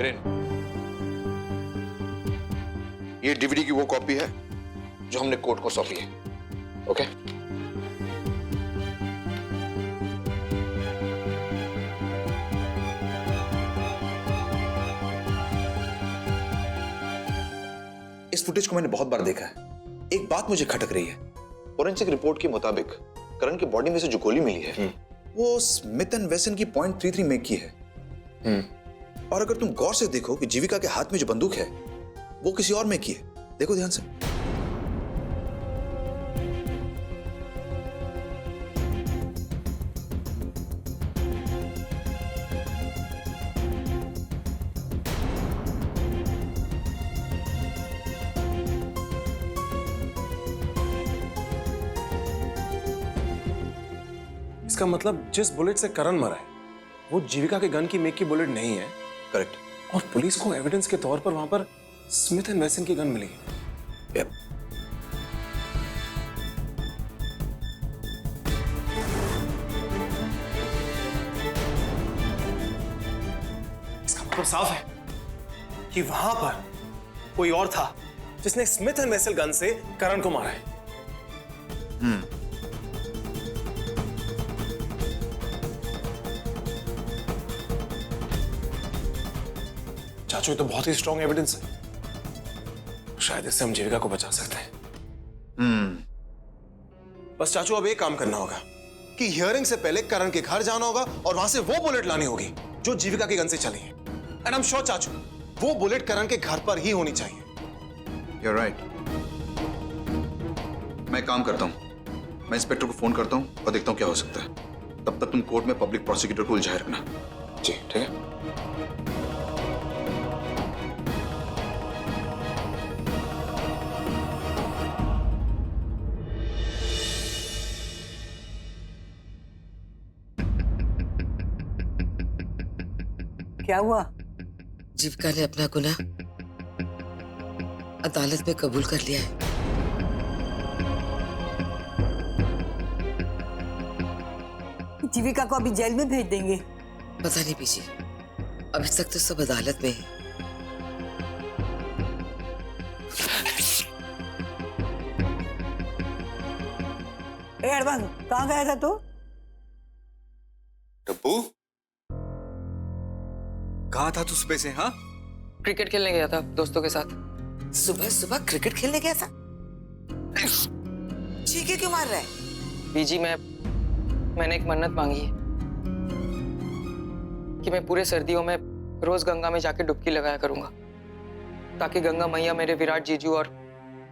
किरण, ये डीवीडी की वो कॉपी है जो हमने कोर्ट को सौंपी है। ओके? इस फुटेज को मैंने बहुत बार देखा है। एक बात मुझे खटक रही है। फोरेंसिक रिपोर्ट के मुताबिक करण की बॉडी में से जो गोली मिली है वो स्मिथ एंड वेसन की .33 मेक की है। और अगर तुम गौर से देखो कि जीविका के हाथ में जो बंदूक है वो किसी और मेक की है। देखो ध्यान से। इसका मतलब जिस बुलेट से करण मरा है वो जीविका के गन की मेक की बुलेट नहीं है। करेक्ट। और पुलिस को एविडेंस के तौर पर वहां पर स्मिथ एंड वेसन की गन मिली है। यप। इसका मतलब साफ है कि वहां पर कोई और था जिसने स्मिथ एंड वेसन गन से करण को मारा है। चाचू, ये तो बहुत ही स्ट्रॉन्ग एविडेंस है। शायद इससे हम जीविका को बचा सकते हैं। बस चाचू, अब एक काम करना होगा कि हियरिंग से पहले करण के घर जाना होगा और वहां से वो बुलेट लानी होगी जो जीविका की गन से चली है। एंड आई एम श्योर चाचू, वो बुलेट करण के घर पर ही होनी चाहिए। You're right. मैं काम करता हूं। मैं इंस्पेक्टर को फोन करता हूं और देखता हूं क्या हो सकता है। तब तक तुम कोर्ट में पब्लिक प्रोसिक्यूटर को उलझाए रखना। जी, ठीक है। क्या हुआ? जीविका ने अपना गुनाह अदालत में कबूल कर लिया है। जीविका को अभी जेल में भेज देंगे? पता नहीं पीजी, अभी तक तो सब अदालत में है। एडवांस कहाँ गया था तू? टप्पू, कहाँ था तू सुबह से? हाँ, क्रिकेट खेलने गया था दोस्तों के साथ। सुबह सुबह क्रिकेट खेलने गया था? चीखे क्यों मार रहा है? बीजी, मैंने एक मन्नत मांगी है कि मैं पूरे सर्दियों में रोज गंगा में जाके डुबकी लगाया करूंगा ताकि गंगा मैया मेरे विराट जीजू और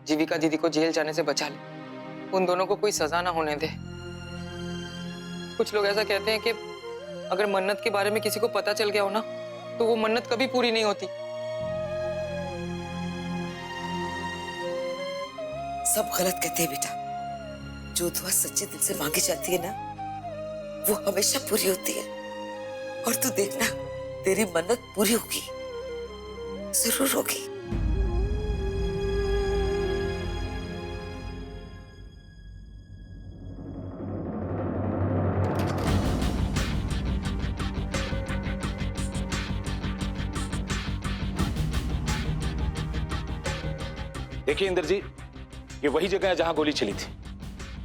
जीविका दीदी को जेल जाने से बचा ले। उन दोनों को कोई सजा ना होने दे। कुछ लोग ऐसा कहते हैं कि अगर मन्नत के बारे में किसी को पता चल गया हो ना तो वो मन्नत कभी पूरी नहीं होती। सब गलत कहते हैं बेटा। जो दुआ सच्चे दिल से मांगी जाती है ना वो हमेशा पूरी होती है। और तू देखना, तेरी मन्नत पूरी होगी, जरूर होगी। देखिए इंद्र जी, ये वही जगह है जहां गोली चली थी।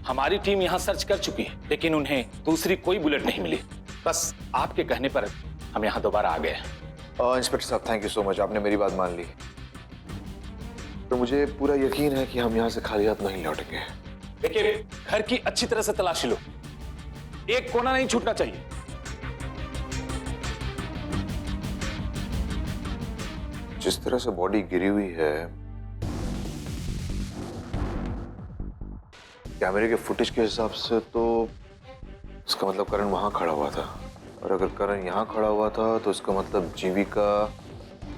हमारी टीम यहां सर्च कर चुकी है लेकिन उन्हें दूसरी कोई बुलेट नहीं मिली। बस आपके कहने पर हम यहां दोबारा आ गए हैं। इंस्पेक्टर साहब, थैंक यू सो मच, आपने मेरी बात मान ली। तो मुझे पूरा यकीन है कि हम यहां से खाली हाथ नहीं लौटेंगे। देखिए, घर की अच्छी तरह से तलाशी लो, एक कोना नहीं छूटना चाहिए। जिस तरह से बॉडी गिरी हुई है, कैमरे के फुटेज के हिसाब से तो इसका मतलब करण वहां खड़ा हुआ था। और अगर करण यहां खड़ा हुआ था तो इसका मतलब जीविका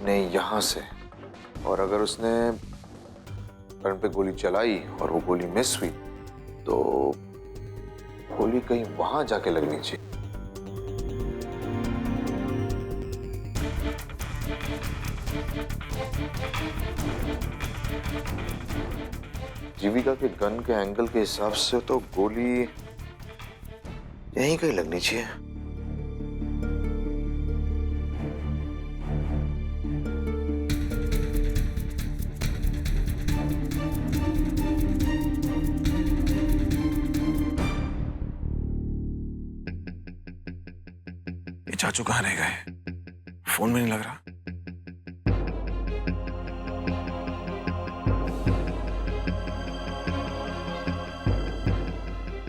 ने यहां से, और अगर उसने करण पे गोली चलाई और वो गोली मिस हुई तो गोली कहीं वहां जाके लगनी चाहिए। जीविका के गन के एंगल के हिसाब से तो गोली यहीं कहीं लगनी चाहिए। चाचू कहाँ रह गए? फोन में नहीं लग रहा।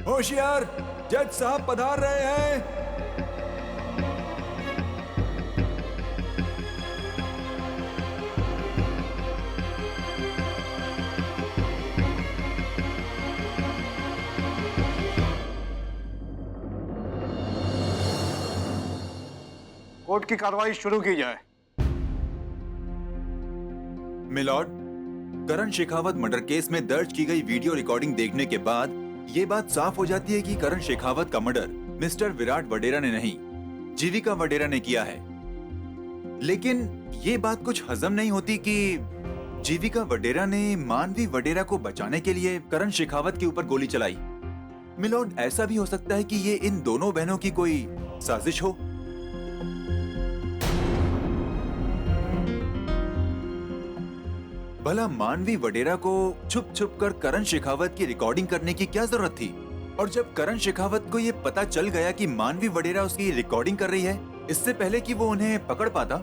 होशियार, जज साहब पधार रहे हैं। कोर्ट की कार्रवाई शुरू की जाए। मिलॉर्ड, करण शेखावत मर्डर केस में दर्ज की गई वीडियो रिकॉर्डिंग देखने के बाद ये बात साफ हो जाती है कि करण शेखावत का मर्डर मिस्टर विराट वडेरा ने नहीं, जीविका वडेरा ने किया है। लेकिन ये बात कुछ हजम नहीं होती कि जीविका वडेरा ने मानवी वडेरा को बचाने के लिए करण शेखावत के ऊपर गोली चलाई। मिलॉर्ड, ऐसा भी हो सकता है कि ये इन दोनों बहनों की कोई साजिश हो। भला मानवी वडेरा को छुप छुप कर करण शेखावत की रिकॉर्डिंग करने की क्या जरूरत थी? और जब करण शेखावत को यह पता चल गया कि मानवी वडेरा उसकी रिकॉर्डिंग कर रही है, इससे पहले कि वो उन्हें पकड़ पाता,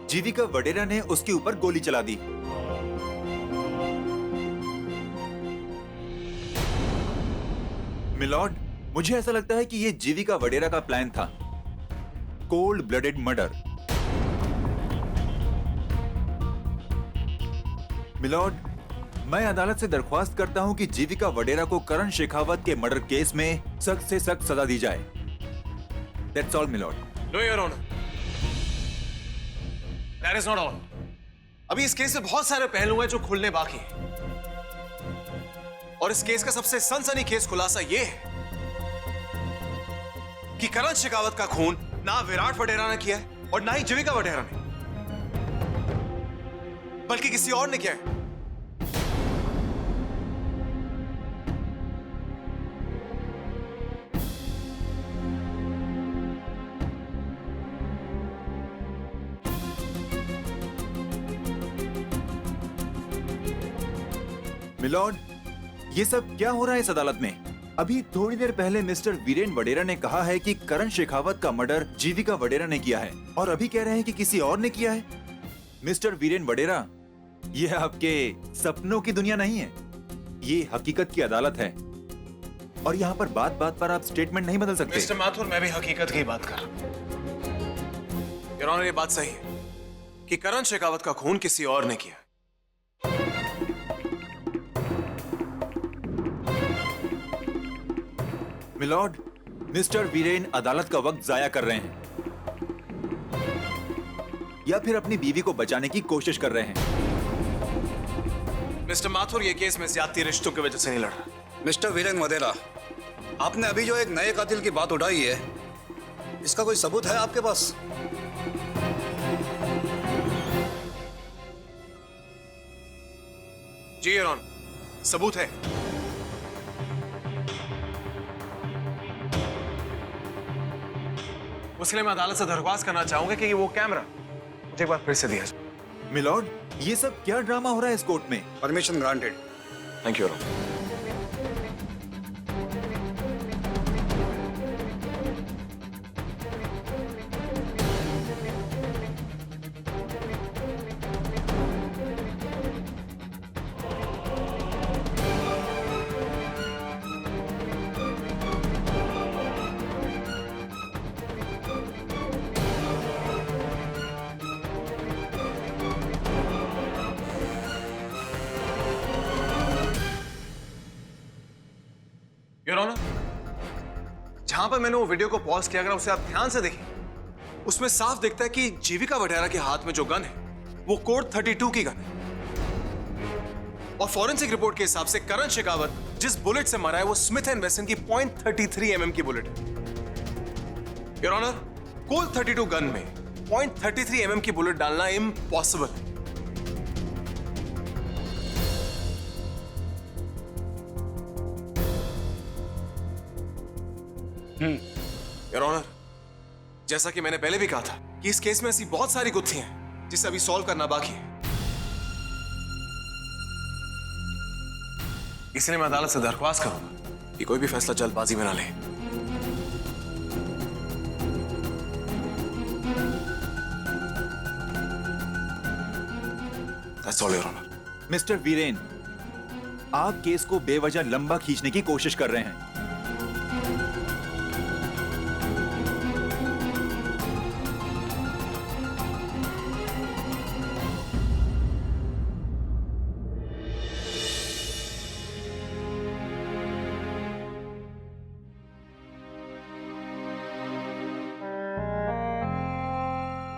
जीविका वडेरा ने उसके ऊपर गोली चला दी। मिलॉर्ड, मुझे ऐसा लगता है कि यह जीविका वडेरा का प्लान था, कोल्ड ब्लडेड मर्डर। मिलॉर्ड, मैं अदालत से दरख्वास्त करता हूं कि जीविका वडेरा को करण शेखावत के मर्डर केस में सख्त से सख्त सजा दी जाए। That's all, milord. No your honour, that is not all. अभी इस केस में बहुत सारे पहलू हैं जो खुलने बाकी हैं। और इस केस का सबसे सनसनीखेज खुलासा यह है कि करण शेखावत का खून ना विराट वडेरा ने किया है और ना ही जीविका वडेरा ने, बल्कि किसी और ने किया है। मिलॉर्ड, ये सब क्या हो रहा है इस अदालत में? अभी थोड़ी देर पहले मिस्टर वीरेन वडेरा ने कहा है कि करण शेखावत का मर्डर जीविका वडेरा ने किया है, और अभी कह रहे हैं कि किसी और ने किया है। मिस्टर वीरेन वडेरा, यह आपके सपनों की दुनिया नहीं है, ये हकीकत की अदालत है, और यहाँ पर बात बात पर आप स्टेटमेंट नहीं बदल सकते। मिस्टर माथुर, मैं भी हकीकत की बात कर रहा हूं। योर ऑनर, ये बात सही है कि करण शेखावत का खून किसी और ने किया। मिलॉर्ड, मिस्टर वीरेन अदालत का वक्त जाया कर रहे हैं, या फिर अपनी बीवी को बचाने की कोशिश कर रहे हैं। मिस्टर माथुर, ये केस में ज्यादती रिश्तों की वजह से नहीं लड़ रहा। मिस्टर वीरेन वडेरा, आपने अभी जो एक नए कातिल की बात उठाई है, इसका कोई सबूत है आपके पास? जी योर ऑनर, सबूत है। उसके लिए मैं अदालत से दरख्वास्त करना चाहूंगा कि वो कैमरा मुझे एक बार फिर से दिया जाए। मिलॉर्ड, ये सब क्या ड्रामा हो रहा है इस कोर्ट में? Permission granted. Thank you your honour. Your honour, जहां पर मैंने वो वीडियो को पॉज किया, अगर उसे आप ध्यान से देखें, उसमें साफ दिखता है कि जीविका वडेरा के हाथ में जो गन है वो कोड 32 की गन है, और फॉरेंसिक रिपोर्ट के हिसाब से करण शेखावत जिस बुलेट से मरा है वो स्मिथ एंड वेसन की .33 mm की बुलेट है। योर ऑनर, कोड 32 गन में .33 mm की बुलेट डालना इम्पॉसिबल है। योर ऑनर, जैसा कि मैंने पहले भी कहा था कि इस केस में ऐसी बहुत सारी गुत्थियां हैं जिसे अभी सॉल्व करना बाकी है। इसलिए मैं अदालत से दरख्वास्त करूंगा कि कोई भी फैसला जल्दबाजी में ना ले। That's all, Your Honor. Mister Viren, आप केस को बेवजह लंबा खींचने की कोशिश कर रहे हैं।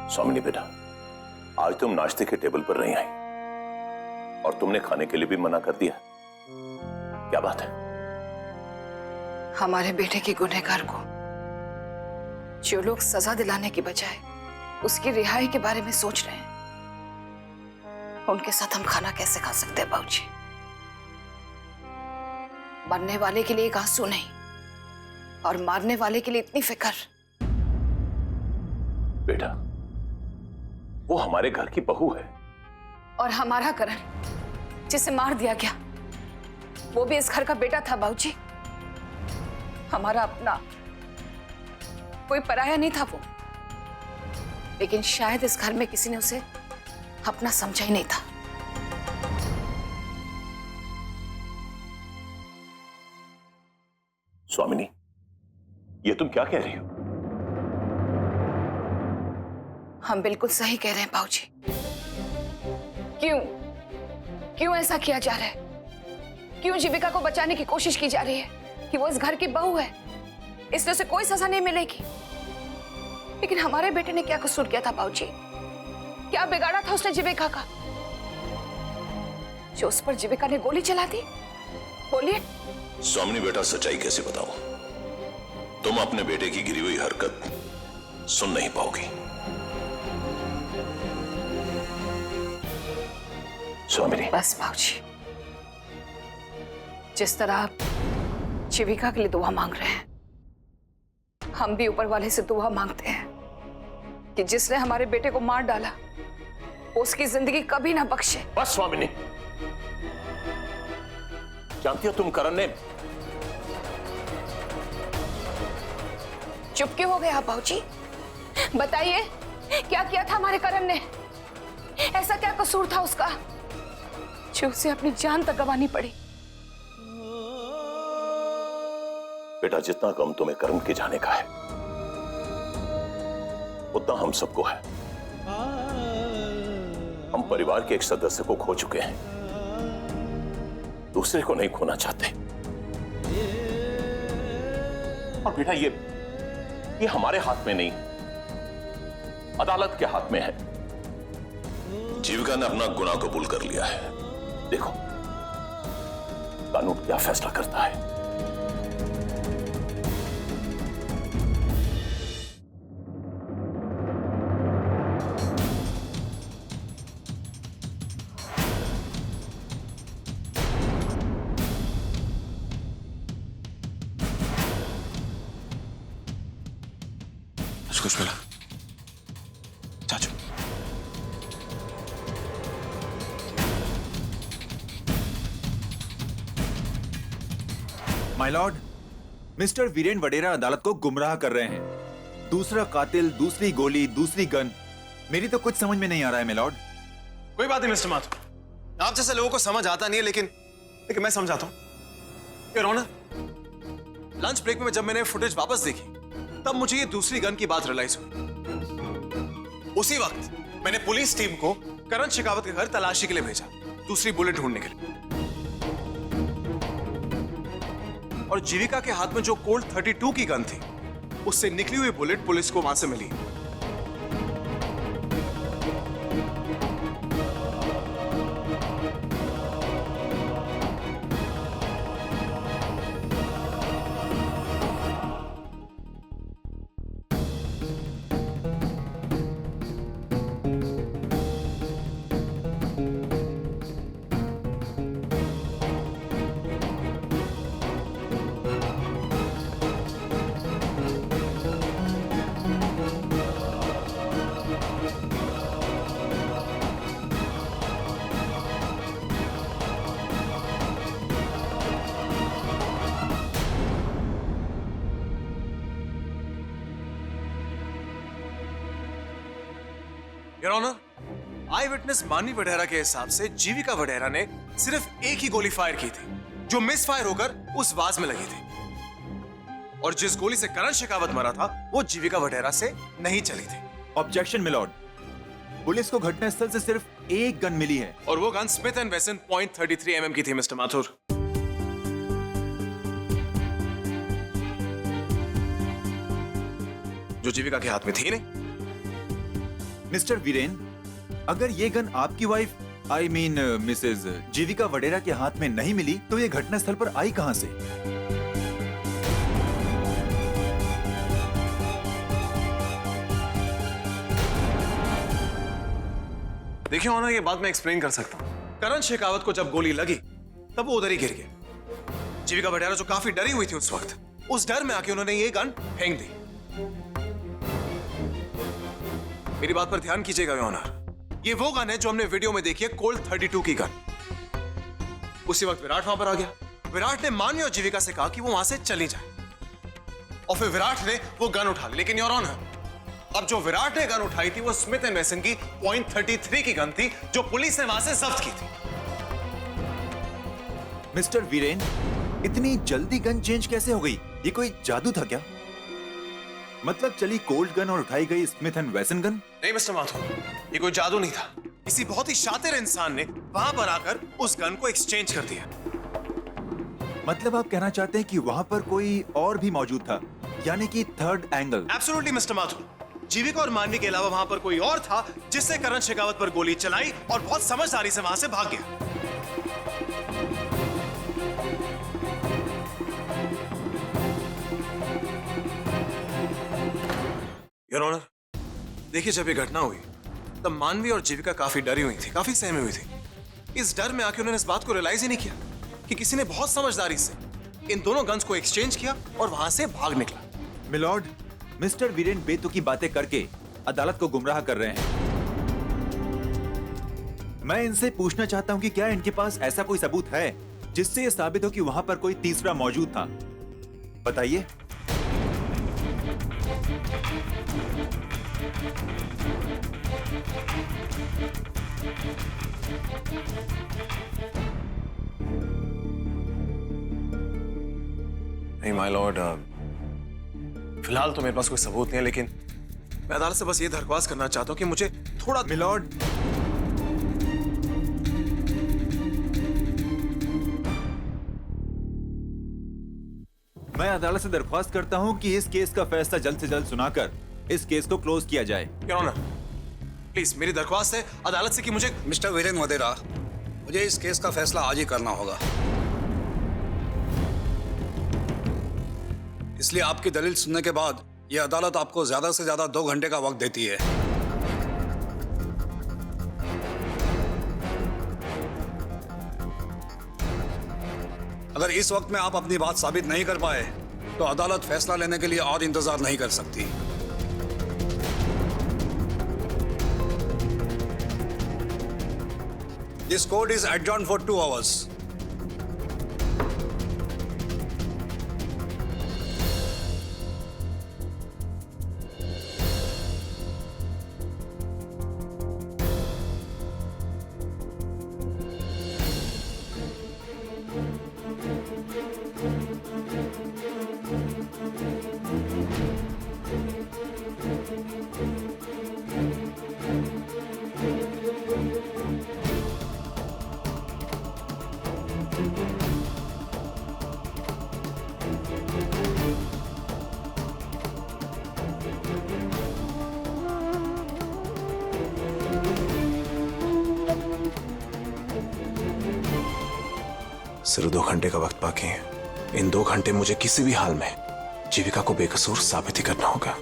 स्वामिनी बेटा, आज तुम नाश्ते के टेबल पर नहीं आई और तुमने खाने के लिए भी मना कर दिया। क्या बात है? हमारे बेटे के गुनहगार को जो लोग सजा दिलाने की बजाय उसकी रिहाई के बारे में सोच रहे हैं, उनके साथ हम खाना कैसे खा सकते हैं बाबूजी? मरने वाले के लिए एक आंसू नहीं और मारने वाले के लिए इतनी फिक्र। बेटा, वो हमारे घर की बहू है। और हमारा करण जिसे मार दिया गया, वो भी इस घर का बेटा था बाबूजी। हमारा अपना, कोई पराया नहीं था वो, लेकिन शायद इस घर में किसी ने उसे अपना समझा ही नहीं था। स्वामिनी, ये तुम क्या कह रही हो? हम बिल्कुल सही कह रहे हैं बाबूजी। क्यों ऐसा किया जा रहा है? क्यों जीविका को बचाने की कोशिश की जा रही है कि वो इस घर की बहू है, इसलिए उसे कोई सजा नहीं मिलेगी? लेकिन हमारे बेटे ने क्या कसूर किया था बाबूजी? क्या बिगाड़ा था उसने जीविका का, जो उस पर जीविका ने गोली चला दी? बोलिए। स्वामिनी बेटा, सच्चाई कैसे बताऊं? तुम अपने बेटे की गिरी हुई हरकत सुन नहीं पाओगी। स्वामिनी, बस बाबूजी, जिस तरह आप जीविका के लिए दुआ मांग रहे हैं, हम भी ऊपर वाले से दुआ मांगते हैं कि जिसने हमारे बेटे को मार डाला वो उसकी जिंदगी कभी ना बख्शे। बस स्वामिनी, जानती हो तुम करण ने... चुप क्यों हो गए आप बाबूजी? बताइए, क्या किया था हमारे करण ने? ऐसा क्या कसूर था उसका जो उसे अपनी जान तक गंवानी पड़ी? बेटा, जितना गम तुम्हें करण के जाने का है, उतना हम सबको है। हम परिवार के एक सदस्य को खो चुके हैं, दूसरे को नहीं खोना चाहते। और बेटा, ये हमारे हाथ में नहीं, अदालत के हाथ में है। जीविका ने अपना गुनाह कबूल कर लिया है। देखो कानून क्या फैसला करता है। कुछ मिला चाचू? माय लॉर्ड, मिस्टर वीरेन वडेरा अदालत को गुमराह कर रहे हैं। दूसरा कातिल, दूसरी गोली, दूसरी गन। मेरी तो कुछ समझ में नहीं आ रहा है माय लॉर्ड। कोई बात नहीं मिस्टर माथुर, आप जैसे लोगों को समझ आता नहीं है, लेकिन मैं समझाता हूं। योर ऑनर, लंच ब्रेक में जब मैंने फुटेज वापस देखी, तब मुझे ये दूसरी गन की बात रियलाइज हुई। उसी वक्त मैंने पुलिस टीम को करण शेखावत के घर तलाशी के लिए भेजा, दूसरी बुलेट ढूंढने के लिए। और जीविका के हाथ में जो कोल्ट 32 की गन थी, उससे निकली हुई बुलेट पुलिस को वहां से मिली। Your Honor, I I witness मानवी वडेरा के हिसाब से जीविका वडेरा ने सिर्फ एक ही गोली फायर की थी, जो मिस फायर होकर उस वाज में लगी थी। और जिस गोली से करण शेखावत मरा था वो जीविका वडेरा से नहीं चली थी। ऑब्जेक्शन मिलॉर्ड, पुलिस को घटनास्थल से सिर्फ एक गन मिली है और वो गन स्मिथ एंड वेसन .33 mm की थी मिस्टर माथुर। जो जीविका के हाथ में थी नहीं। मिस्टर वीरेन, अगर ये गन आपकी वाइफ आई मीन मिसेस जीविका वडेरा के हाथ में नहीं मिली तो ये घटनास्थल पर आई कहां से? देखिए ऑनर, ये बात मैं एक्सप्लेन कर सकता हूं। करण शेखावत को जब गोली लगी तब वो उधर ही गिर गया। जीविका वडेरा जो काफी डरी हुई थी उस वक्त, उस डर में आके उन्होंने ये गन फेंक दी। मेरी बात पर ध्यान कीजिएगा ऑनर, ये वो गन है जो हमने वीडियो में देखी है, कोल्ट 32 की गन। उसी वक्त विराट वहां पर आ गया। विराट ने मानवी और जीविका से कहा कि वो वहां से चली जाए और फिर विराट ने वो गन उठा ली। लेकिन योर ऑनर, अब जो विराट ने गन उठाई थी वो स्मिथ एंड वेसन की .33 की गन थी, जो पुलिस ने वहां से जब्त की थी। मिस्टर वीरेन, इतनी जल्दी गन चेंज कैसे हो गई? ये कोई जादू था क्या? मतलब चली कोल्ड गन और उठाई गई स्मिथ एंड वेसन गन? नहीं मिस्टर माथुर, ये कोई जादू नहीं था। किसी बहुत ही शातिर इंसान ने वहां पर आकर उस गन को एक्सचेंज कर दिया। मतलब आप कहना चाहते हैं कि वहां पर कोई और भी मौजूद था, यानी कि third angle? Absolutely mister Mathur. Jeevika और मानवी के अलावा वहां पर कोई और था जिससे करण शेखावत पर गोली चलाई और बहुत समझदारी से वहां से भाग गया। योर ऑनर, देखिए जब ये घटना हुई तब मानवी और जीविका काफी डरी हुई थी, काफी सहमी हुई थी। इस डर में आके उन्होंने इस बात को रियलाइज ही नहीं किया कि किसी ने बहुत समझदारी से इन दोनों गन्स को एक्सचेंज किया और वहां से भाग निकला। मिलॉर्ड, मिस्टर वीरेन बेतुकी बातें करके अदालत को गुमराह कर रहे हैं। मैं इनसे पूछना चाहता हूं कि क्या इनके पास ऐसा कोई सबूत है जिससे यह साबित हो कि वहां पर कोई तीसरा मौजूद था? बताइए। नहीं माय लॉर्ड, फिलहाल तो मेरे पास कोई सबूत नहीं है, लेकिन मैं अदालत से बस ये दरख्वास्त करना चाहता हूं कि मुझे थोड़ा। मिलॉर्ड, मैं अदालत से दरख्वास्त करता हूं कि इस केस का फैसला जल्द से जल्द सुनाकर इस केस को क्लोज किया जाए। योर ऑनर, प्लीज मेरी दरख्वास्त है अदालत से कि मुझे। मिस्टर वीरेन वडेरा, मुझे इस केस का फैसला आज ही करना होगा, इसलिए आपकी दलील सुनने के बाद यह अदालत आपको ज्यादा से ज्यादा 2 घंटे का वक्त देती है। अगर इस वक्त में आप अपनी बात साबित नहीं कर पाए तो अदालत फैसला लेने के लिए और इंतजार नहीं कर सकती। This court is adjourned for 2 hours. सिर्फ 2 घंटे का वक्त बाकी है। इन 2 घंटे मुझे किसी भी हाल में जीविका को बेकसूर साबित ही करना होगा।